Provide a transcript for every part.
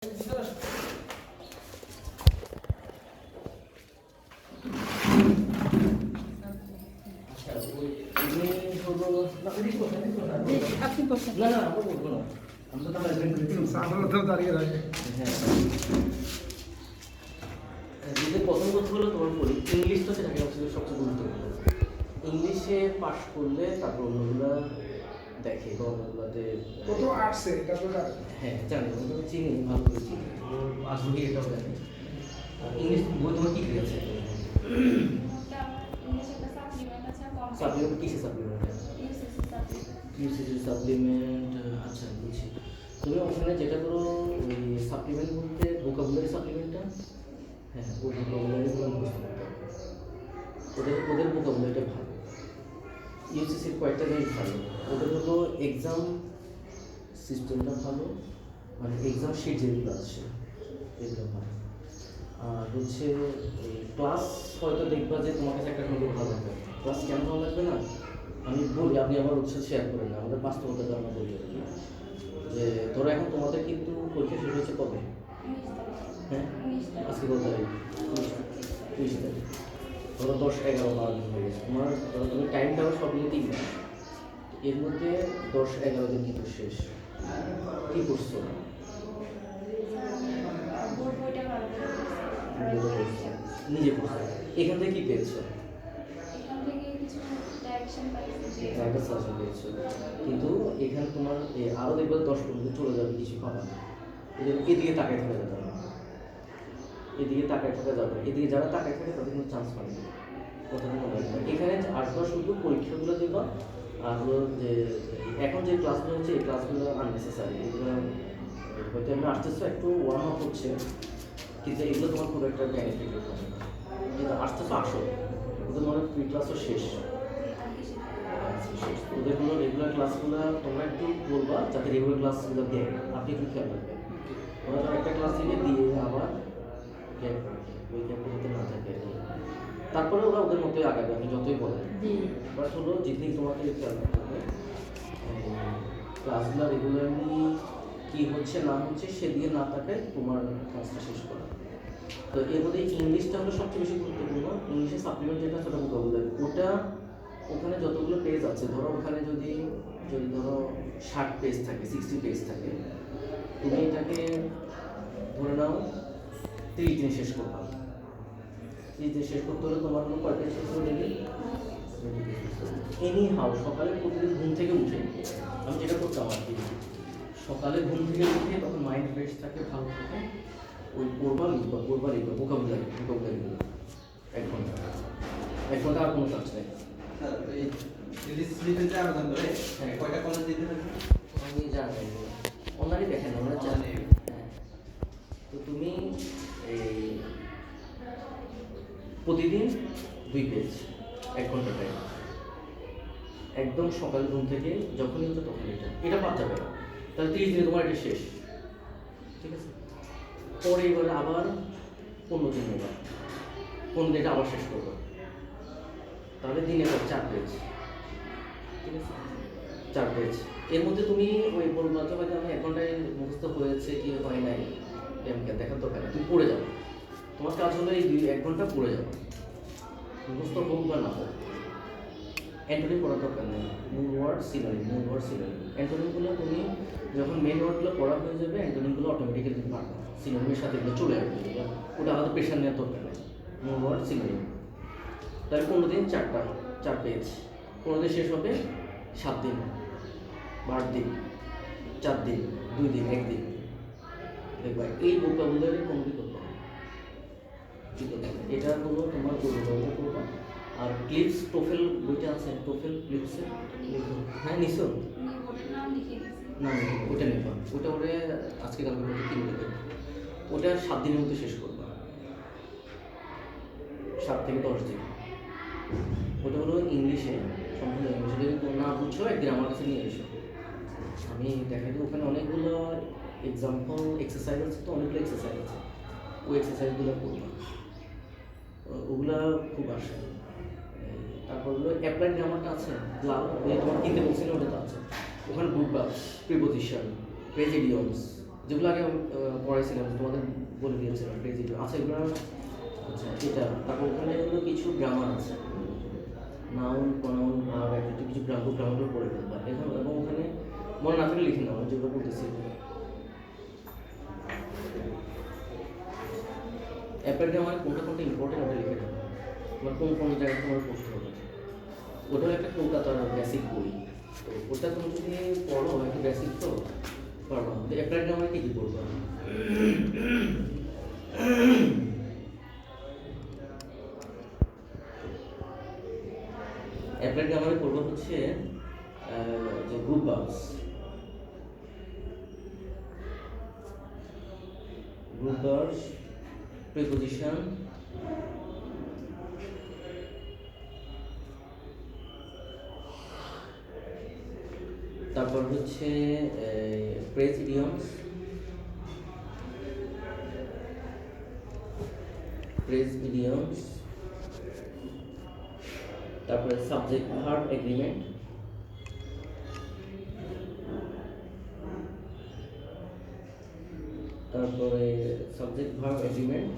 দাঁড়িয়ে থাকে। প্রথম কথা হলো তোমার ইংলিশ তো সেটাকে সবচেয়ে গুরুত্বপূর্ণ। ইংলিশে পাস করলে তারপর অন্যগুলো দেখে বা অন্যগুলোতে কত আর্টসে এটা তো হ্যাঁ জানি, আমি চিনি, ভালো করে চিনি, আগ্রহী এটাও জানি। ইংলিশ বই তোমার কী আছে? সাপ্লিমেন্ট কিসে সাপ্লিমেন্ট? UCC supplement. আচ্ছা বুঝছি। তুমি ওখানে যেটা করো ওই সাপ্লিমেন্ট বলতে ভোকাবুলারি সাপ্লিমেন্টটা, হ্যাঁ ওই ভোকাবুলারিগুলো বুঝতে পারতে হবে। ওদের ভোকাবুলারিটা ভালো। ইউসিসির কয়েকটা জিনিস ভালো, ওদের হলো এক্সাম সিস্টেমটা ভালো, মানে এক্সাম শিট যেগুলো আছে এগুলো ভালো। আর হচ্ছে এই ক্লাস হয়তো দেখবা যে তোমার কাছে একটা কোনো ভালো লাগবে। ক্লাস কেন ভালো লাগবে না আমি বলি, আপনি আমার উৎসাহ শেয়ার করেন না, আমাদের বাস্তবতাটা আমরা বলি আর কি। যে ধরো এখন তোমাদের কিন্তু পরীক্ষা শেষ হয়েছে কবে? হ্যাঁ আজকে কত তারিখ? 20 তারিখ। ধরো 10, 11, 12 দিন হয়ে গেছে তোমার। ধরো তুমি টাইমটাও সব নিয়ে 3 মাস, এর মধ্যে 10, 11 দিন কিন্তু শেষ। কী করছো? নিজে করছো। এখান থেকে কী পেয়েছো? একটা সাজেশন পেয়েছো, কিন্তু এখানে তোমার আরও দেখবে 10-15 দিন চলে যাবে, কিছু পাবা না। এদিকে তাকায় থাকা যাবে না, এদিকে তাকায় থাকা যাবে না। এদিকে যারা তাকায় থাকে তাদের কোনো চান্স পাবে না। কথাটা মনে রাখবে। এখানে আসবা শুধু পরীক্ষাগুলো দেবা, আর হলো যে এখন যে ক্লাসগুলো হচ্ছে এই ক্লাসগুলো আননেসেসারি। এগুলো হয়তো আমি আসতেছো একটু ওয়ার্ম আপ হচ্ছে, কিন্তু এগুলো তোমার খুব একটা বেনিফিট হবে না। কিন্তু আসতেছো আসো, ওদের মনে ফ্রি ক্লাসও শেষ। ওদের কোনো রেগুলার ক্লাসগুলো তোমরা একটু বলবা যাতে রেগুলার ক্লাসগুলো দেয়, আপনি একটু খেয়াল রাখবেন। ওরা একটা ক্লাস দিলে দিয়ে আবার গ্যাপ রাখে, ওই গ্যাপটা যাতে না থাকে আর কি। তারপরে ওরা ওদের মতোই আগাবে, আপনি যতই বলেন। বাট হলো যেদিন তোমাকে খেয়াল রাখতে হবে ক্লাসগুলো রেগুলারলি কী হচ্ছে না হচ্ছে সেদিকে না তাকায় তোমার ক্লাসটা শেষ করা। তো এর মধ্যে ইংলিশটা হলো সবচেয়ে বেশি গুরুত্বপূর্ণ। ইংলিশে সাপ্লিমেন্ট যেটা সেটা ভোকাবুলারি, ওটা ওখানে যতগুলো পেজ আছে, ধরো ওখানে যদি ধরো 60 পেজ থাকে, 60 পেজ থাকে, তুমি এটাকে ধরে নাও 30 দিনে শেষ করবা। 30 দিনে শেষ করতে হলে তোমার কোনো কয় পেজ শেষ করে দেবে? এনি হাউ সকালে প্রতিদিন ঘুম থেকে উঠে আমি যেটা করতাম আর কি, সকালে ঘুম থেকে উঠে তখন মাইন্ড ফ্রেশ থাকে, ভালো থাকে, ওই পড়বা লিখবা ভোকাবুলারিগুলো 1 ঘন্টা আর কোনো কাজ নেই। কয়টা কলেজ দিতে হবে আমি জানি, ওনারই দেখেন, ওনারা জানে। তো তুমি এই প্রতিদিন 2 পেজ 1 ঘন্টা টাইম, একদম সকাল ঘুম থেকে যখনই হচ্ছে তখন এটা বাদ যাবে না। তাহলে 30 দিনে তোমার এটা শেষ, ঠিক আছে? পরে এবারে আবার 15 দিন নেবা, 15 দিনটা আবার শেষ করবো, তাহলে দিনে 4 পেজ, ঠিক আছে? 4 পেজ। এর মধ্যে তুমি ওই বলবা তো হয়তো আমি 1 ঘন্টায় মুখস্থ হয়েছে কি হয় নাই এমকে দেখার দরকার নেই, তুমি পড়ে যাও। তোমার কাজ হলো এই 1 ঘন্টা পড়ে যাও, মুখস্থ হোক বা না হোক। অ্যান্টোনিম পড়ার দরকার নেই, মূল ওয়ার্ড সিনোনিম। অ্যান্টোনিমগুলো তুমি যখন মেন ওয়ার্ডগুলো পড়া হয়ে যাবে, অ্যান্টোনিমগুলো অটোমেটিক্যালি তুমি পারবে, সিনোনিমের সাথে এগুলো চলে আসবে, ওটা আলাদা প্রেশার নেওয়ার দরকার নেই। মূল ওয়ার্ড সিনোনিম। তাহলে 15 দিন 4 পেজ, 15 দিন শেষ হবে 7 দিন, 8 দিন, 4 দিন, 2 দিন, 1 দিন, দেখবা এই ভোকাবুলারি কোনোদিন করতে হবে। এটা হলো তোমার ভোকাবুলারি করবা। আর ক্লিপস টোফেল বইটা আছে, টোফেল ক্লিপসের, হ্যাঁ নিছো না? ওটা নেবা, ওটা ওরে আজকে কালকে মধ্যে কিনে দেবে। ওটা 7 দিনের মধ্যে শেষ করবা, 7 থেকে 10 দিন। ওটা হলো ইংলিশে, সম্পূর্ণ ইংলিশে। যদি না বুঝছো একদিন আমার কাছে নিয়ে এসো, আমি দেখাই দিই। ওখানে অনেকগুলো এক্সাম্পল এক্সারসাইজ আছে, তো অনেকগুলো এক্সারসাইজ আছে, ওই এক্সারসাইজগুলো করবা, ওগুলা খুব আসে। তারপর হলো অ্যাপ্লাইড গ্রামারটা আছে, লাল তোমার কিনতে বলছি না, ওটা তো আছে। ওখানে গ্রুপ ভার্বস, প্রিপোজিশন, প্রেসিডিয়ামস, যেগুলো আগে আমি পড়াইছিলাম, তোমাদের বলে দিয়েছিলাম ক্রেজিট। আচ্ছা এগুলো, আচ্ছা এটা, তারপর ওখানে হলো কিছু গ্রামার আছে, নাউন প্রনাউন ভার্ব একটু কিছু গ্রামারগুলো পড়ে ফেলবা এখন, এবং ওখানে মনে না থাকলে লিখে নাও আমি যেগুলো বলতেছি। অ্যাপের গ্রামারে কোনটা কোনটা ইম্পর্টেন্ট ওটা লিখে নাও, তোমার কোন কোন জায়গায় তোমার পড়তে হবে। ওটাও একটা কলকাতার বেসিক বই, তো ওটা তুমি যদি পড়ো একটু বেসিক তো পারবা। অ্যাপের গ্রামারে কী কী পড়বা? অ্যাপের গ্রামারে পড়বা হচ্ছে যে গ্রুপ ভার্বস, প্রিপোজিশন, তারপর হচ্ছে ফ্রেজ ইডিয়মস, তারপরে সাবজেক্ট ভার্ব এগ্রিমেন্ট, তারপরে subject verb agreement,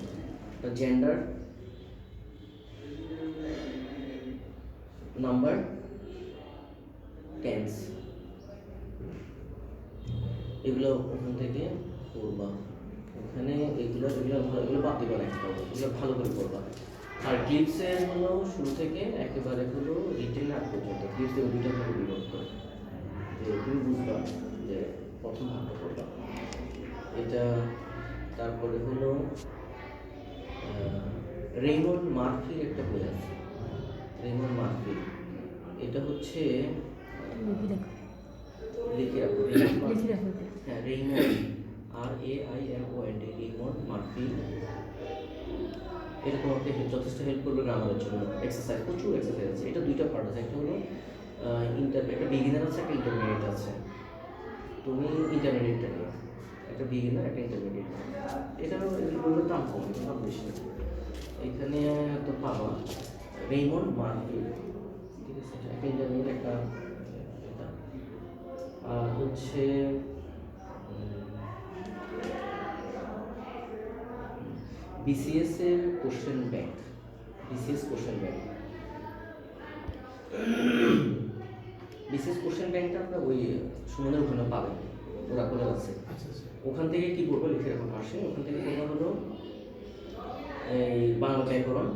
gender, number, tense, এগুলো ওখান থেকে পড়বা। ওখানে এগুলো বাদ দিবা না, এগুলো ভালো করে পড়বা। আর ক্লিপসের হলো শুরু থেকে একেবারে হলো রিটেন আগ পর্যন্ত ক্লিপসের দুইটা ভাগে বিভক্ত, যে তুমি বুঝবা যে প্রথম ভাগটা পড়বা এটা। তারপরে হলো রেইমন্ড মার্ফির একটা বই আছে, রেইমন্ড মার্ফি, এটা হচ্ছে লিখে রাখো, হ্যাঁ রেইমন্ড, RAIMOND, রেইমন্ড মার্ফি। এটা তোমাকে যথেষ্ট হেল্প করবে গ্রামারের জন্য। এক্সারসাইজ, প্রচুর এক্সারসাইজ আছে। এটা দুইটা পার্ট আছে, একটা হলো একটা বিগিনার আছে, একটা ইন্টারমিডিয়েট আছে। তুমি ইন্টারমিডিয়েটটা নিও, একটা বিগিনার একটা ইন্টারমিডিয়েট। এগুলোর দাম কম, দাম বেশি না। এখানে তো পাবা রেইমন্ড মার্ফি, ঠিক আছে, একটা ইন্টারমিডিয়েট একটা এটা। আর হচ্ছে BCS এর কোশ্চেন ব্যাংক, BCS কোশ্চেন ব্যাংকটা আপনার ওই সুমনের ওখানে পাবেন, ওরা করে আছে। ওখান থেকে কি করবো লিখে রাখো পাশে, ওখান থেকে পড়বা হলো এই বাংলা ব্যাকরণ,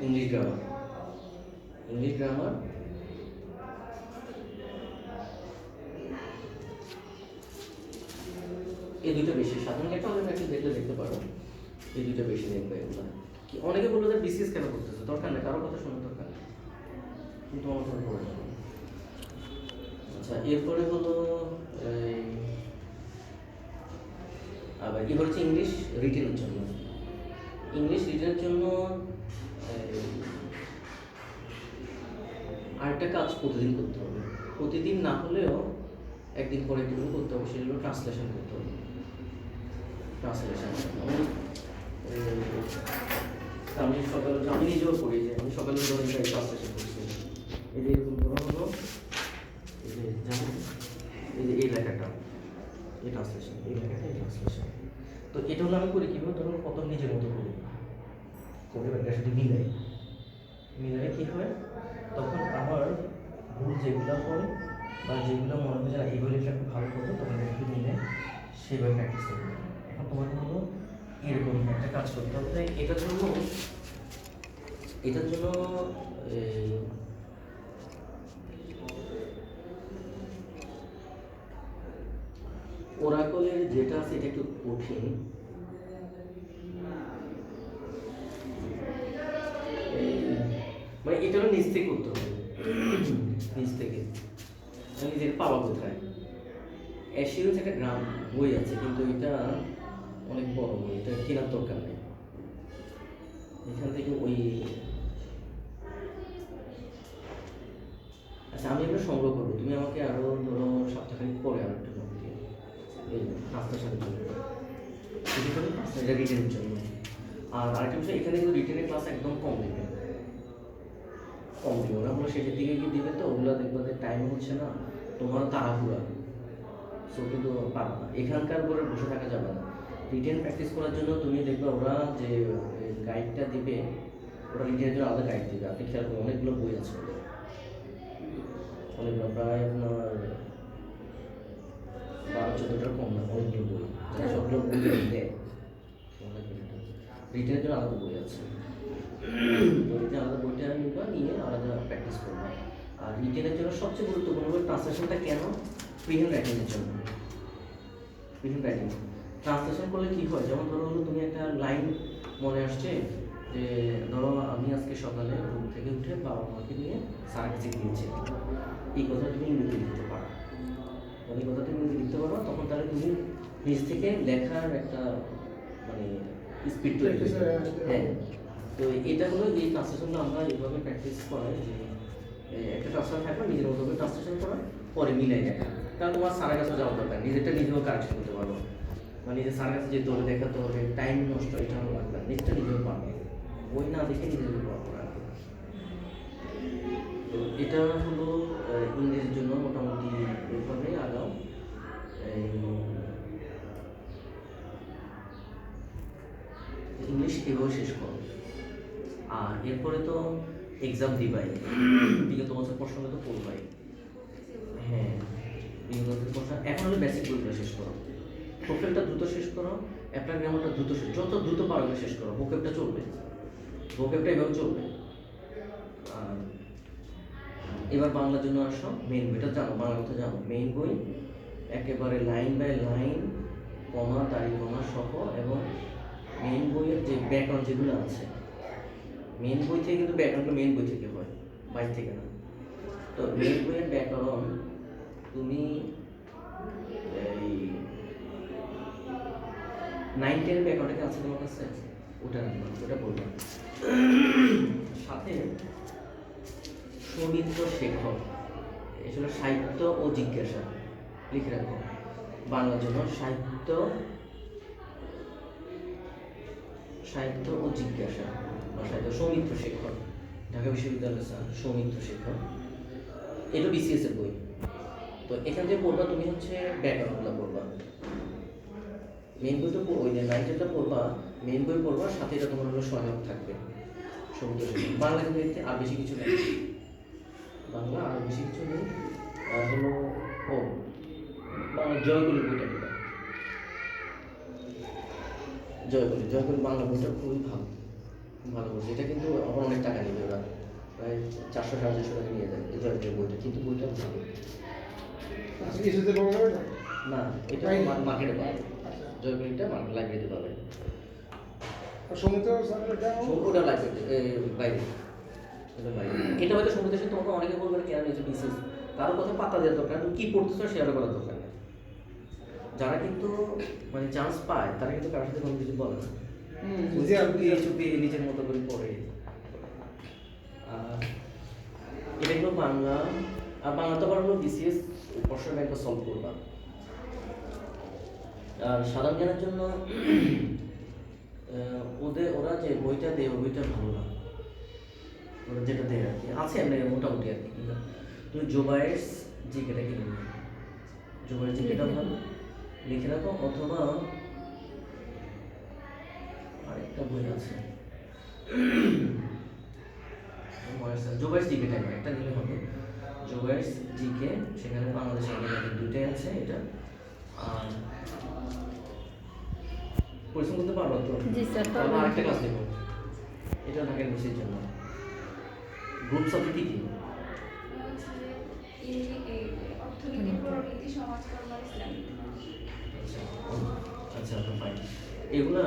ইংলিশ গ্রামার, এই দুটো বেশি। সাধারণ একটা হলে একটু দেখতে পারো, এই দুটো বেশি দেখবে। এগুলো কি অনেকে বললো যে BCS কেন করতেছে, দরকার নেই, কারো কথা শোনার দরকার নেই, কিন্তু আমার কথা পড়ে যাবে। আচ্ছা এরপরে হলো আবার কি হচ্ছে ইংলিশ রিটেনের জন্য আরেকটা কাজ প্রতিদিন করতে হবে, প্রতিদিন না হলেও একদিন পরে একদিন করতে হবে, সেগুলো ট্রান্সলেশন করতে হবে। আমি নিজেও করি, যে আমি সকালে ট্রান্সলেশন করছি। এই যে এরকম করা হলো, এই যে জানেন এই লেখাটা, এই ট্রান্সলেশন, তো এটা হলো আমি করি কীভাবে, ধরুন কত নিজের মতো করি, এটার সাথে মিলাই কী হয়, তখন আমার ভুল যেগুলো হয় বা যেগুলো মনে হয় যে এগুলো একটু ভালো করবো, তখন একটু মিলে সেভাবে প্র্যাকটিস করবো। এখন তোমার হলো এরকম একটা কাজ করতে হবে। এটার জন্য ওরাকলের যেটা আছে এটা একটু কঠিন, মানে এটা নিজ থেকে করতে হবে, নিজ থেকে নিজের পাওয়া কোথায়। অ্যাশিওর একটা গ্রাম বই আছে, কিন্তু এটা অনেক বড় বই, এটা কেনার দরকার নেই। এখান থেকে ওই আচ্ছা আমি এগুলো সংগ্রহ করবো, তুমি আমাকে আরো ধরো সপ্তাহখানিক পরে আরো একটু নোট দিও, এই পাঁচটার সাথে জন্য এটা রিটেনের জন্য। আর আরেকটা বিষয়, এখানে কিন্তু রিটেনের ক্লাস একদম কম দেবে ওরা হলো শেষের দিকে গিয়ে দিবে, তো ওগুলো দেখবে যে টাইম হচ্ছে না, তোমার তাড়াহুড়া, সো সো কিন্তু পারবে না, এখানকার উপরে বসে থাকা যাবে না। রিটেন প্র্যাকটিস করার জন্য তুমি দেখবে ওরা যে গাইডটা দিবে, ওরা রিটেনের জন্য আলাদা গাইড দিবে। আপনি খেয়াল করুন, অনেকগুলো বই আছে ওদের, অনেকগুলো, প্রায় আপনার 12-14টার কম না, অনেকগুলো বই, সবগুলো বই দেয়। রিটেনের জন্য আলাদা বই আছে, বইতে আলাদা বইটা নিবা, নিয়ে আলাদা প্র্যাকটিস করবা। আর রিটেনের জন্য সবচেয়ে গুরুত্বপূর্ণ হলো ট্রান্সলেশনটা। কেন? প্রিহেন্ড রাইটিংয়ের জন্য। প্রিহেন্ড রাইটিং ট্রান্সলেশন করলে কি হয়, যেমন ধরো হলো তুমি একটা লাইন মনে আসছে যে ধরো আমি আজকে সকালে ঘুম থেকে উঠে বাবা মাকে নিয়ে স্যারের কাছে গিয়েছি, এই কথা তুমি ইংরেজি লিখতে পারো। এই কথা তুমি লিখতে পারো, তখন তাহলে তুমি নিজ থেকে লেখার একটা মানে স্পিড তৈরি করবে। হ্যাঁ, তো এটা হলো এই ট্রান্সলেশনটা আমরা এইভাবে প্র্যাকটিস করাই যে একটা ট্রান্সলেশন থাকবে, নিজের মতো করে ট্রান্সলেশন করা, পরে মিলাই দেখা। কারণ তোমার স্যারের কাছে যাওয়া দরকার, নিজেরটা নিজেও কারেকশন করতে পারবো, মানে নিজের স্যারের কাছে যেতে হবে, দেখাতে হবে, টাইম নষ্ট, এটা আমার লাগবে না, নিজেরটা নিজেও পারবে, বই না দেখে নিজের পড়া। তো এটা হলো ইংরেজির জন্য মোটামুটি এইভাবে আগাও। ইংলিশ এভাবে শেষ করো, আর এরপরে তো এক্সাম দিবাই, বিগত বছর প্রশ্ন তো পড়বাই। হ্যাঁ, বিগত বছর প্রশ্ন। এখন হলো বেসিক বইগুলো শেষ করো, প্রোফেলটা দ্রুত শেষ করো, অ্যাপ্লাই গ্রামারটা দ্রুত যত দ্রুত পারো শেষ করো। ভোকেবটা চলবে, ভোকেবটা এভাবে চলবে। আর এবার বাংলার জন্য আসো, মেইন বইটা জানো, বাংলা কথা জানো, মেইন বই একেবারে লাইন বাই লাইন, কমা তারিখ কমা সহ, এবং মেইন বইয়ের যে ব্যাকরণ যেগুলো আছে, মেইন বই থেকে কিন্তু ব্যাকরণটা মেইন বই থেকে হয়, বাইরে থেকে না। তো মেইন বইয়ের ব্যাকরণ তুমি এই 9-10 ব্যাকরণটা আছে তোমার কাছে, ওটা রাখবা, ওটা বলবা। সাথে সৌমিত্র শেখর, এসব সাহিত্য ও জিজ্ঞাসা লিখে রাখো বাংলার জন্য। সাহিত্য ও জিজ্ঞাসা বা সাহিত্য, সৌমিত্র শেখর, ঢাকা বিশ্ববিদ্যালয় স্যার সৌমিত্র শেখর, এটা বিসিএস এর বই। তো এখান থেকে পড়বা তুমি হচ্ছে ব্যাকরণগুলো পড়বা, মেইন বই তো ওই যে 9টা পড়বা, মেইন বই পড়বা, সাথে এটা তোমার হলো সহায়ক থাকবে সৌমিত্র শেখর। বাংলা কিন্তু এতে আর বেশি কিছু নেই, বাংলা আর বেশি কিছু নেই। হলো ও বাংলা জয়গুলির বইটা দিবা, জয়গুলি বাংলা বইটা খুবই ভালো, ভালো বলছে। এটা কিন্তু আবার অনেক টাকা নেবে ওরা, প্রায় 400-450 টাকা নিয়ে যায় জয়গুলির বইটা, কিন্তু বইটা ভালো না। এটা মার্কেটে পাবে, জয়গুলিটা লাইব্রেরিতে পাবে, ওটা লাইব্রেরিতে বাইরে, ওটা বাইরে। এটা হয়তো সমুদ্র দেশে তোমাকে অনেকে বলবে কেন নিয়েছে বিশেষ, কারোর কথা পাতা দেওয়ার দরকার, তুমি কী পড়তেছো শেয়ার করার দরকার নেই। যারা কিন্তু মানে চান্স পায় তারা কিন্তু কারোর সাথে কোনো কিছু বলে না, চুপি নিজের মতো করে পড়ে। এটা হলো বাংলা। আর বাংলা তো আবার হলো বিসিএস প্রশ্ন ব্যাংকটা সলভ করবা। আর সাধারণ জ্ঞানের জন্য ওরা যে বইটা দেয়, ওই বইটা ভালো না, ওরা যেটা দেয় আর কি আছে এমনি মোটামুটি আর কি। কিন্তু তুমি জোবায়ের জিকেটা কিনে নেবে, জোবায়ের জিকেটা ভালো লিখে রাখো। অথবা আরেকটা বই আছে জোবায়ের জিকে টাইপের একটা নিলে হবে, জোবায়ের জিকে, সেখানে বাংলাদেশের দুইটাই আছে এটা। আর পরিশ্রম করতে পারবো তো? জি স্যার। তাহলে আরেকটা কাজ দেবো, এটা ঢাকার মিশের জন্য গ্রুপ সাবজেক্ট কি কি? আচ্ছা আচ্ছা ফাইন। এগুলা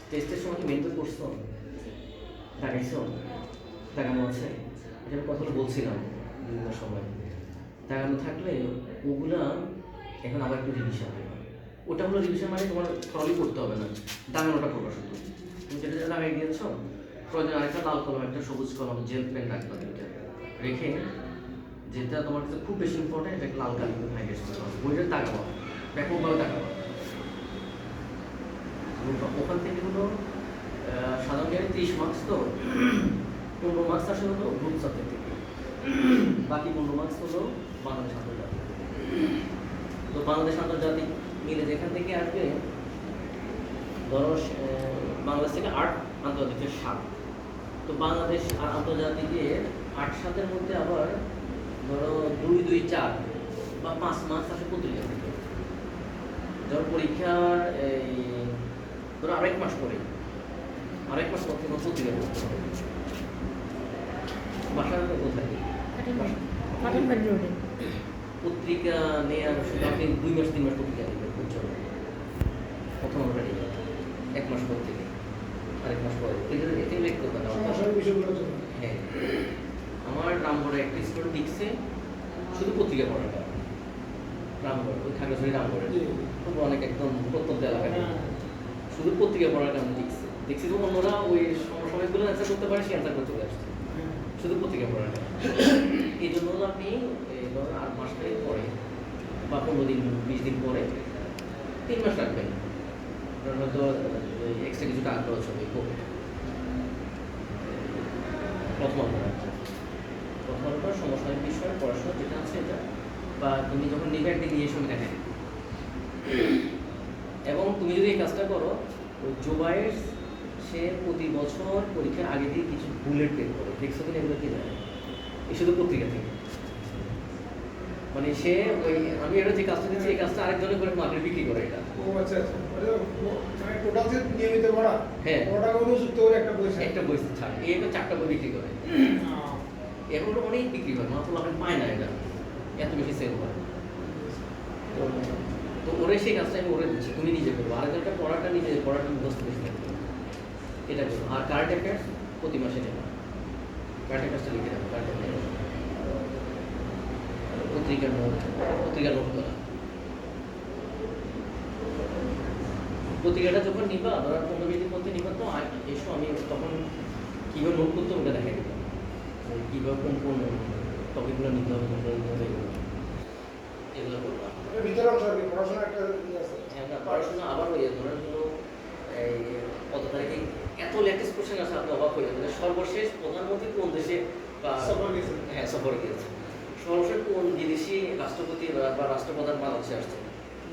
টেস্টের সময় কি মেন বই পড়ছো, দেখাইছো, দেখানো আছে? এটার কথাগুলো বলছিলাম বিভিন্ন সময়, দেখানো থাকলে ওগুলা এখন আবার একটু রিভিশন দেবে। ওটা হলো রিভিশন, মানে তোমার থ্রলি করতে হবে না, দাগানোটা করবা শুধু। তুমি যেটা যেটা লাগাই দিয়েছ, প্রয়োজন আরেকটা লাল কলম, একটা সবুজ কলম, জেল পেন রাখবা, দুইটা রেখে যেটা তোমার কাছে খুব বেশি ইম্পর্টেন্ট এটা লাল কালি করে হাইলাইট করতে হবে, বইটা তাকাবো, ব্যাপকভাবে তাকাবো। ওখান থেকে হলো সাধারণ জ্ঞানে 30 মার্কস, তো 15 মার্কস আসে হলো গ্রুপ সাবজেক্ট থেকে, বাকি 15 মার্কস হলো বাংলাদেশ আন্তর্জাতিক। তো বাংলাদেশ আন্তর্জাতিক মিলে যেখান থেকে আসবে, ধরো বাংলাদেশ থেকে 8, আন্তর্জাতিকের 7। তো বাংলাদেশ আর আন্তর্জাতিকের 8-7-এর মধ্যে আবার ধরো 2-2-4 বা 5 মাস আসে পত্রিকা থেকে। ধরো পরীক্ষার এই ধরো আরেক মাস পরে, আরেক মাস পর থেকে পত্রিকা পড়তে হবে। বাসার কোথায় কাটানবাড়ি রোডে। পত্রিকা নেওয়ার শুধু আপনি 2 মাস 3 মাস পত্রিকা নেবেন, বুঝছেন? প্রথম আমরা নিই 1 মাস পর থেকে, আরেক মাস পরে এতে লিখতে হবে না। সমস্যার বিষয়গুলো জন্য হ্যাঁ, আমার রামগড়ে একটা স্টুডেন্ট লিখছে শুধু পত্রিকা পড়াটা, রামগড়, ওই খাগড়াছড়ি রামগড়ে খুব অনেক একদম প্রত্যন্ত এলাকায় শুধু পত্রিকা পড়ার কারণে লিখছে। দেখছি যে অন্যরা ওই সমস্যাগুলো অ্যান্সার করতে পারে, সে অ্যান্সার করতে আসছে শুধু পত্রিকা পড়াটা। এই জন্য আপনি ধরুন 8 মাস পরে বা 15 দিন 20 দিন পরে 3 মাস রাখবেন, হয়তো এক্সট্রা কিছু টাকা খরচ হবে। প্রথমত সমসাময়িক বিষয়ের পড়াশোনা যেটা আছে এটা, বা তুমি যখন নিবে একদিন নিয়ে এসে দেখেন। এবং তুমি যদি এই কাজটা করো, ওই জোবাইয়ের সে প্রতি বছর পরীক্ষার আগে দিয়ে কিছু বুলেট বের করে, দেখছো কিনা এগুলো কি জানে, এই শুধু পত্রিকা থেকে। মানে সে ওই আমি এটা যে কাজটা দিচ্ছি এই কাজটা আরেকজনের করে মার্কেটে বিক্রি করে এটা। ও আচ্ছা আচ্ছা, মানে টোটাল যে নিয়মিত পড়া, হ্যাঁ, ওটা কোনো যুক্ত করে একটা বই একটা বই ছাড়, এই 4টা বই বিক্রি করে। এগুলো অনেক বিক্রি হয়, মাত্র আপনি পায় না, এটা এত বেশি সেল হয়। তো ওরে সেই কাজটা আমি ওরে দিচ্ছি, তুমি নিজে করবো। আরেকজনটা পড়াটা নিজে পড়াটা মুখস্থ বেশি থাকবে, এটা করবো। আর কারেন্ট অ্যাফেয়ার্স প্রতি মাসে নেবা, কারেন্ট অ্যাফেয়ার্সটা লিখে রাখবো। কারেন্ট অ্যাফেয়ার্স পত্রিকার নোট করা। পত্রিকাটা যখন নিবা, ধরো 15-20 দিন মধ্যে নিবা, তো এসো আমি তখন কীভাবে নোট করতে ওটা দেখাই দেবো, কীভাবে কোন টপিকগুলো নিতে হবে, কোনগুলো নিতে হবে, এগুলো করবা। ভিতরে অংশ আর কি, পড়াশোনা একটা আছে। হ্যাঁ, পড়াশোনা আবার হয়ে ধরেন হলো এই কত তারিখে এত লেটেস্ট কোশ্চেন আছে, আপনি অবাক হয়ে যাবেন। সর্বশেষ প্রধানমন্ত্রী কোন দেশে বা সফর গেছে। হ্যাঁ, সফরে গিয়েছে। সর্বশেষ কোন বিদেশি রাষ্ট্রপতি বা রাষ্ট্রপ্রধান বাংলাদেশে আসছে,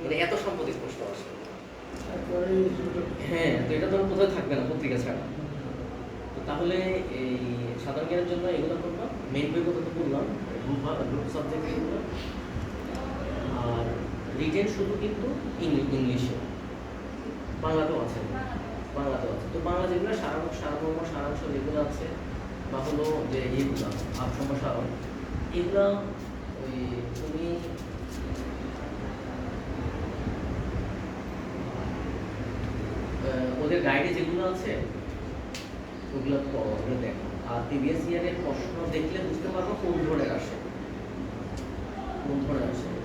মানে এত সম্পত্তি স্পষ্ট আসে। হ্যাঁ, তো এটা তো কোথাও থাকবে না পত্রিকা ছাড়া। তো তাহলে এই সাধারণ জ্ঞানের জন্য এগুলো করবা। মেইন বই কথা তো বললাম, গ্রুপ সাবজেক্ট এগুলো। আর রিটেন শুধু কিন্তু ইংলিশে, বাংলাতেও আছে। তো বাংলা যেগুলো সারাংশ যেগুলো আছে, বা হলো যে এইগুলো আত্মসারণ, এগুলো ওই তুমি ওদের গাইডে যেগুলো আছে ওগুলো দেখো। আর প্রিভিয়াস ইয়ারের প্রশ্ন দেখলে বুঝতে পারবো কোন ধরনের আসে।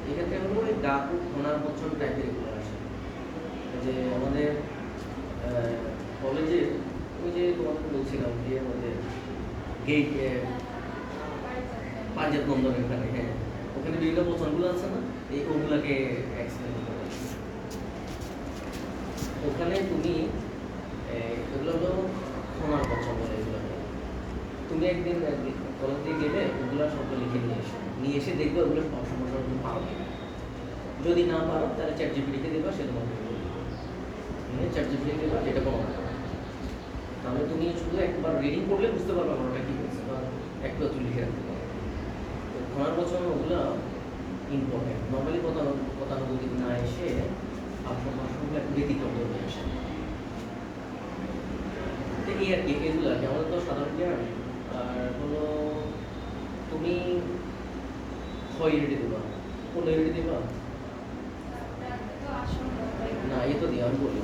এক্ষেত্রে হলো ওই গাকুক ঘনার বছর টাইপের এগুলো আসে। যে আমাদের কলেজে ওই যে তোমাকে বলছিলাম যে আমাদের গেট পাঞ্জাব বন্দর এখানে, হ্যাঁ, ওখানে বিভিন্ন বচনগুলো আছে না, এই ওগুলাকে এক্সপ্লেন করতে পারছি। ওখানে তুমি এগুলো হলো সোনার বচন বলে, এগুলোকে তুমি একদিন কলেজ দিয়ে গেলে ওগুলো শব্দ লিখে নিয়ে এসে দেখবে ওগুলো সমস্যা তুমি পারো কিনা। যদি না পারো তাহলে চ্যাট জিপিটিকে দেবা, সে তোমাকে চ্যাট জিপিটি দেবা, যেটা কোনো তাহলে তুমি শুধু একবার রিডিং করলে বুঝতে পারবে ঘটনাটা কী হয়েছে, বা একটু তুমি লিখে রাখতে পারো। তো ঘনার বছর ওগুলো ইম্পর্টেন্ট। নর্মালি গতানুগতিক না এসে আপনার ভাষণগুলো একটু ব্যতিক্রম ধরে আসে। তো এই আর কি, এগুলো আর কি আমাদের তো সাধারণ জ্ঞান। আর হলো তুমি হয় রেডি দেবা, কোন রেডি দেবা না, এ তো দিয়ে আমি বলি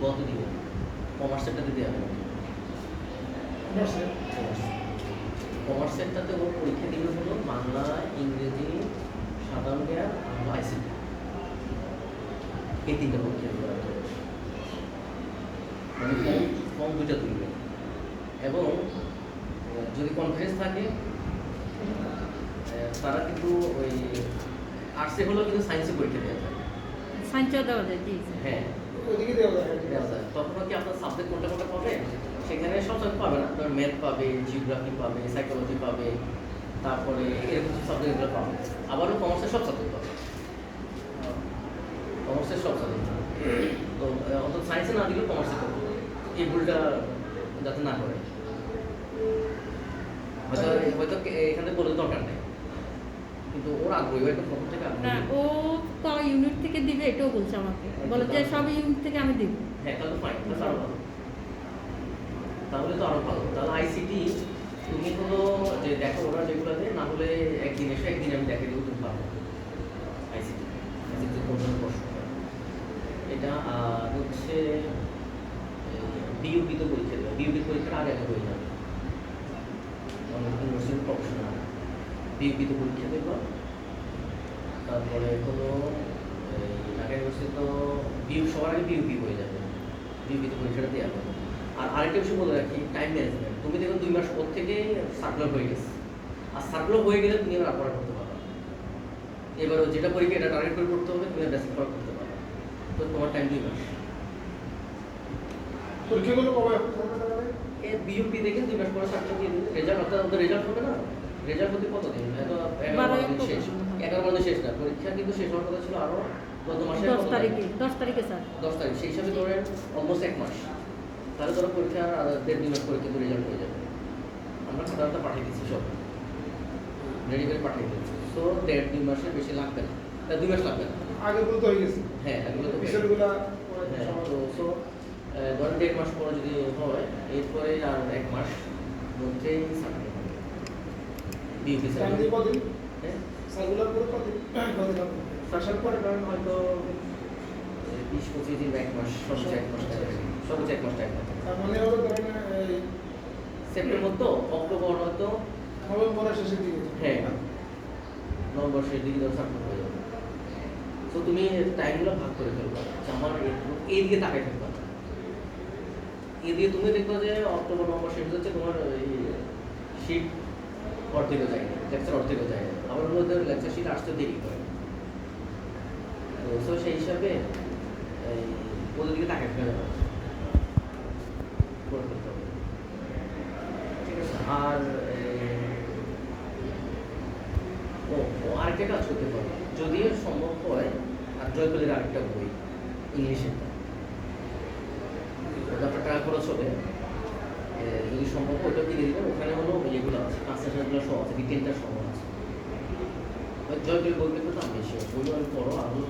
গত দিব কমার্সেরটাতে দেওয়া হবে। কমার্সেরটাতে ওর পরীক্ষা দিবে হলো বাংলা, ইংরেজি, সাধারণ জ্ঞান আর আইসিটি, এই 3টা পরীক্ষা দেওয়া হবে। মানে ফর্ম 2টা তুলবে। এবং যদি কনফিডেন্স থাকে তারা কিন্তু ওই আর্টসে হলেও কিন্তু সায়েন্সে পরীক্ষা দেওয়া যায়। সায়েন্সও দেওয়া যায়, জি হ্যাঁ, ওইদিকে দেওয়া যায়। তখন কি আপনার সাবজেক্ট কোনটা পাবে, সেখানে সব সাবজেক্ট পাবে না, ধর ম্যাথ পাবে, জিওগ্রাফি পাবে, সাইকোলজি পাবে, তারপরে এরকম সাবজেক্টগুলো পাবে। আবারও কমার্সের সব সাবজেক্ট পাবে। কমার্সের সব সাবজেক্ট। তো অন্তত সায়েন্সে না দিলেও কমার্সে করবো, এই ভুলটা যাতে না করে। হয়তো হয়তো এখানে বলে দরকার নেই, কিন্তু ওর আগ্রহী, ও একটা প্রথম থেকে না আগ্রহী। ও ক ইউনিট থেকে দিবে এটাও বলছে আমাকে, বলে যে সব ইউনিট থেকে আমি দিব। হ্যাঁ, তাহলে ফাইন, তাহলে আরো ভালো, তাহলে তো আরো ভালো। তাহলে আইসিটি তুমি হলো যে দেখো ওরা যেগুলোতে, না হলে একদিন এসে একদিন আমি দেখে দেবো, তুমি পারবো আইসিটি। আইসিটি কোন ধরনের প্রশ্ন হয় এটা। আর হচ্ছে বিইউপি তো পরীক্ষা দেবে, বিইউপি পরীক্ষার আগে আগে হয়ে যাবে, অনেক ইউনিভার্সিটি প্রফেশনাল বিইউপি তো পরীক্ষা দেবো। তারপরে হলো ঢাকা ইউনিভার্সিটি তো সবার আগে বিইউপি হয়ে যাবে, বিইউপি তো পরীক্ষাটা দেওয়া হবে। আর আরেকটা বিষয় বলে রাখি, টাইম ম্যানেজমেন্ট। তুমি দেখো 2 মাস পর থেকে সার্কুলার হয়ে গেছে, আর সার্কুলার হয়ে গেলে তুমি এবার অ্যাপ্লাই করতে পারো। এবার যেটা পরীক্ষা এটা টার্গেট করে করতে হবে, তুমি বেসিক পড়া করতে পারো। তো তোমার টাইম 2 মাস। পরীক্ষাগুলো কবে হবে? বিইউপি দেখে 2 মাস পরে সার্কুলার দিয়ে দেবে। রেজাল্ট অর্থাৎ ওদের রেজাল্ট হবে না, রেজাল্ট হতে কতদিন? এত 11 দিন শেষ, 11 দিন শেষ না, পরীক্ষা কিন্তু শেষ হওয়ার কথা ছিল আরো গত মাসের 10 তারিখে, 10 তারিখে স্যার। 10 তারিখ, সেই হিসাবে ধরেন অলমোস্ট 1 মাস। তাহলে ধরো পরীক্ষার 1.5-2 মাস পরে কিন্তু রেজাল্ট হয়ে যাবে। আমরা খাতাটা পাঠিয়ে দিচ্ছি, সব রেডি করে পাঠিয়ে দিচ্ছি। সো 1.5-2 মাসের বেশি লাগবে না, 2 মাস লাগবে না। আগে বলতে হয়ে গেছে হ্যাঁ, এগুলো তো বিষয়গুলো হ্যাঁ। তো সো ধরেন 1.5 মাস পরে যদি হয়, এরপরে আর 1 মাস মধ্যেই সার্টিফিকেট হবে। বিইউপি টাইম দিয়ে কদিন? হ্যাঁ, সার্কুলার করে কদিন? কদিন হবে? শাসন করে ধরেন হয়তো 20-25 দিন বা 1 মাস, সর্বোচ্চ 1 মাস টাইম লাগে, সর্বোচ্চ 1 মাস টাইম লাগে। তার মানে হবে ধরেন এই সেপ্টেম্বর তো, অক্টোবর হয়তো, নভেম্বরের শেষের দিকে। হ্যাঁ, নভেম্বর শেষের দিকে ধরো সার্কুলার হয়ে যাবে। তো তুমি টাইমগুলো ভাগ করে ফেলবা, যে আমার এই দিকে তাকাই থাকবা, এই দিয়ে তুমি দেখবা যে অক্টোবর নভেম্বর শেষ হচ্ছে, তোমার এই শীত অর্ধেকও যায় না, লেকচার অর্ধেকও যায় না, আবার ওদের লেকচার শীট আসতে দেরি করে। তো সেই হিসাবে এই ওদের দিকে তাকাই থাকা যাবে, করে ফেলতে হবে। ঠিক আছে। আর আরেকটা কাজ করতে পারো, যদি সম্ভব হয়, আর জয়কলের আরেকটা বই ইংলিশেরটা, ওটা আপনার টাকা খরচ হবে, যদি সম্ভব হয় ওটা কিনে দিবেন। ওখানে হলো ইয়েগুলো আছে, ট্রান্সলেশনগুলো সহ আছে, রিটেনটা সহ আছে। জয়কলের বইগুলো একটু দাম বেশি, বইগুলো আমি পড়ো, আরও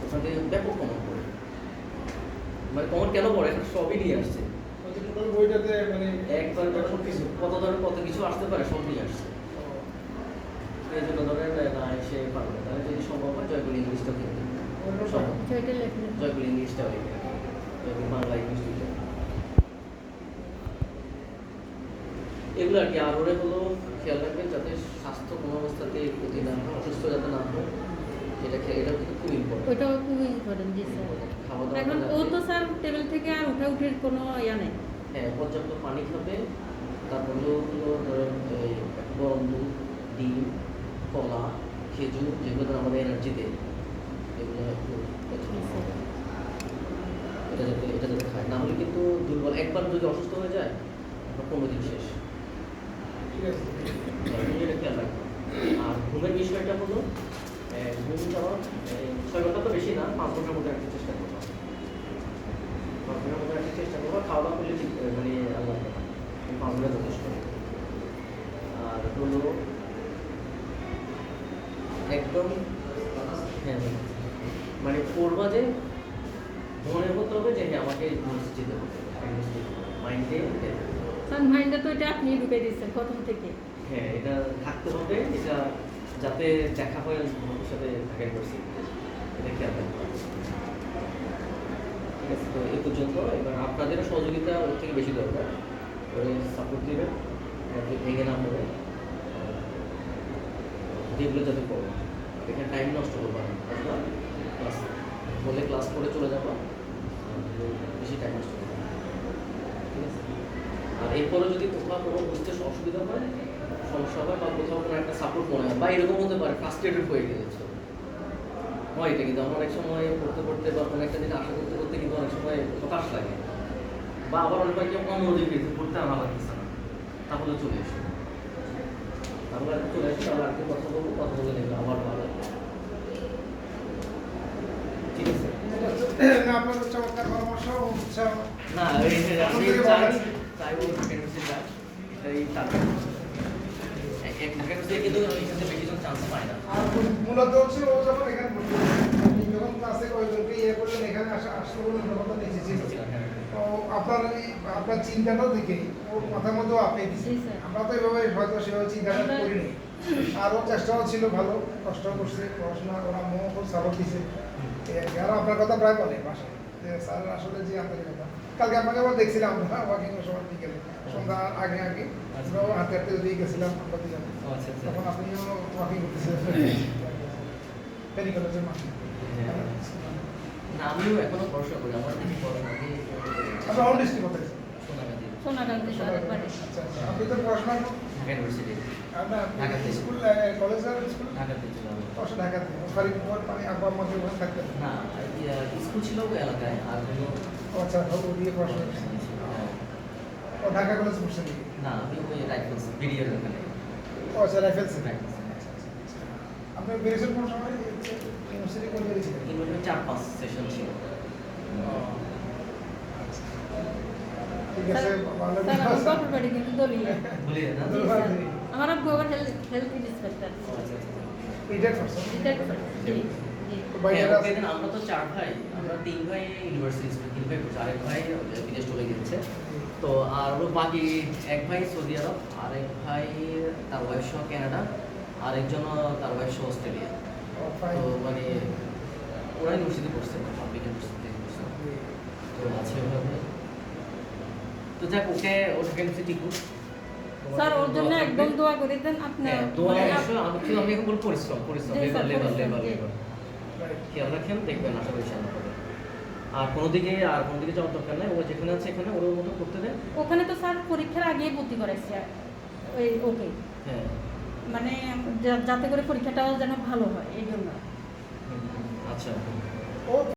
ওখান থেকে ব্যাপক কমন পড়ে, মানে কমন কেন পড়ে, এখন সবই নিয়ে আসছে টোটাল বইটাতে মানে একবার যখন কিছু কত ধরনের কত কিছু আসতে পারে, সব নিয়ে আসছে। এই জন্য ধরেন না এসে পারবে, তাহলে যদি সম্ভব হয় জয়গুলি ইংলিশটা কিনতে সম্ভব, জয়টা লেখলেন। জয়গুলি ইংলিশটা হয়ে গেল, জয়গুলি বাংলা ইংলিশ দুইটা, এগুলো আর কি। আর ওরা হলো খেয়াল রাখবেন যাতে স্বাস্থ্য কোনো অবস্থাতে ক্ষতি না হয়, অসুস্থ যাতে না হয়, এটা কিন্তু খুব ইম্পর্টেন্ট। ওইটাও খুবই ইম্পর্টেন্ট, জি স্যার। খাওয়া এখন ও দাওয়া তো স্যার টেবিল থেকে আর উঠের কোনো ইয়া নেই। হ্যাঁ, পর্যাপ্ত পানি খাবে, তারপর হলো ধরেন এই গরম দুধ, ডিম, কলা, খেজুর, যেগুলো ধর আমাদের এনার্জি দেয়, এগুলো একটু এটা যাতে খায়, না হলে কিন্তু দুর্বল। একবার যদি অসুস্থ হয়ে যায়, আপনার 15 দিন শেষ। ঠিক আছে। এটা খেয়াল রাখবেন। আর ঘুমের বিষয়টা হলো ঘুম যাওয়া 6 ঘন্টা তো বেশি না, 5 ঘন্টার মধ্যে রাখতে চেষ্টা করবো, 5 ঘন্টার মধ্যে রাখতে চেষ্টা করবো। খাওয়া দাওয়া করলে ঠিক মানে আল্লাহ 5 ঘন্টা যথেষ্ট। আর হলো একদম হ্যাঁ, মানে পড়বা যে মনে হতে হবে যে হ্যাঁ আমাকে নোটস দিতে হবে, মাইন্ডে স্যার মাইন্ডে তো এটা আপনি ঢুকে দিচ্ছেন প্রথম থেকে। হ্যাঁ, এটা থাকতে হবে, এটা যাতে দেখা হয় ভবিষ্যতে থাকাই করছি, এটা খেয়াল রাখতে হবে। ঠিক আছে, তো এই পর্যন্ত। এবার আপনাদেরও সহযোগিতা ওর থেকে বেশি দরকার, ওরে সাপোর্ট দেবেন, ভেঙে না পড়ে, যেগুলো যাতে করো, এখানে টাইম নষ্ট করবো না, বুঝলাম? ক্লাস বলে ক্লাস করে চলে যাবো, বেশি টাইম নষ্ট করবো না। ঠিক আছে। আর এরপরে যদি কোথাও কোনো বুঝতে অসুবিধা হয়, সমস্যা হয়, বা কোথাও কোনো একটা সাপোর্ট মনে হয়, বা এরকম হতে পারে ফ্রাস্ট্রেটেড হয়ে গেছে, হয় এটা কিন্তু আমার অনেক সময় পড়তে পড়তে বা কোনো একটা জিনিস আশা করতে করতে কিন্তু অনেক সময় হতাশ লাগে, বা আবার অনেকবার কেউ অন্যদিকে গেছে, পড়তে আমার লাগতেছে না, তাহলে চলে এসো, তাহলে চলে এসে তাহলে আর কি কথা বলবো, কথা বলে নেবে, আমার ভালো লাগবে। ঠিক আছে। না আপনাদের চমৎকার পরামর্শ ও উৎসাহ। না এই যে আমি আমাদের ভালো চাই লাগছে। চাইবো ভ্যাকেন্সি চাই এটাই টার্গেট এক ভ্যাকেন্সি কিন্তু এখানে বেশি জন চান্স পায় না আর মূলত হচ্ছে ও যখন এখানে ভর্তি হয়, আপনি যখন ক্লাসে কয়েকজনকে ইয়ে করলেন এখানে আসলে বলে কথা নিচে ছিল। তো আপনার চিন্তাটা দেখে ওর মাথার মধ্যেও আপনি দিচ্ছেন। জি, স্যার। আমরা তো এভাবে হয়তো সেভাবে চিন্তাটা করিনি। আরও চেষ্টাও ছিল ভালো, কষ্টও করছে, পড়াশোনা ওরা মন খুব সাপোর্ট দিছে। আর আপনার কথা প্রায় বলে বাসায় যে স্যার আসলে যে আন্তরিকতা। কালকে আপনাকে আবার দেখছিলাম আমরা ওয়াকিংয়ের সময় বিকেলে সন্ধ্যার আগে আমরাও হাতে হাতে দিয়ে গেছিলাম আমরা দুজনে। ও আচ্ছা আচ্ছা তখন আপনিও ওয়াকিং করতেছিলেন ফেরি কলেজের মাঠে। না আমিও এখনো পড়াশোনা করি আমার কিছু পড়াশোনা আমি আপনার হোম ডিস্ট্রিক্ট কোথায়? সোনাগাজী সোনাকান্তি স্যার বাড়ি। আচ্ছা আচ্ছা আপনি তো পড়াশোনা ঢাকা ইউনিভার্সিটি আপনার ঢাকাতে। স্কুল কলেজ আর স্কুল ঢাকাতে ছিলাম অবশ্য ঢাকাতে সরি মানে আব্বার মধ্যে ওখানে থাকতেন। না স্কুল ছিল ওই এলাকায় আর কোনো ও আচ্ছা ও দিয়ে পড়াশোনা করছেন। ও ঢাকা কলেজ পড়ছেন নাকি? না আমি ওই রাইফেলস বিডিআর ওখানে ও আচ্ছা রাইফেলস। রাইফেলস আপনি বেরিয়েছেন কোন সময় ইউনিভার্সিটি কোন বেরিয়েছিলেন? ইউনিভার্সিটি 4-5 সেশন ছিল ঠিক আছে ভালো স্যার আমার বাপের বাড়ি কিন্তু দলিয়া। বলি না জি, স্যার। আমার আব্বু আবার হেলথ ইন্সপেক্টর। ও আচ্ছা আচ্ছা রিটায়ার করছেন। রিটায়ার করছে। জি, জি। হ্যাঁ, ওকে দিন আমরা তো 4 ভাই আমরা 3 ভাই ইউনিভার্সিটি 3 ভাই করছে আরেক ভাই বিদেশ চলে গেছে তো আর হলো বাকি এক ভাই সৌদি আরব আরেক ভাই তার ওয়াইফ সহ কানাডা আরেকজন তার ওয়াইফ সহ অস্ট্রেলিয়া ও ফাইন। তো মানে ওরা ইউনিভার্সিটি পড়ছে পাবলিক ইউনিভার্সিটি পড়ছে তো আছে ওভাবে তো যাক ওকে ওটাকে ইউনিভার্সিটি টিকুক স্যার ওর জন্য একদম দোয়া করে দেন আপনার। হ্যাঁ দোয়া মানে অবশ্যই আমি কিন্তু আমি এখন বলি পরিশ্রম জি, স্যার, লেবার পরিশ্রম, জি। খেয়াল রাখেন দেখবেন আশা করি সামনে হবে আর কোনো দিকে যাওয়ার দরকার নেই ও যেখানে আছে এখানে ওর মতো করতে দেন ওখানে তো স্যার পরীক্ষার আগেই ভর্তি করাইছে ওই ওকে হ্যাঁ মানে যাতে করে পরীক্ষাটাও যেন ভালো হয় এই জন্য। আচ্ছা ও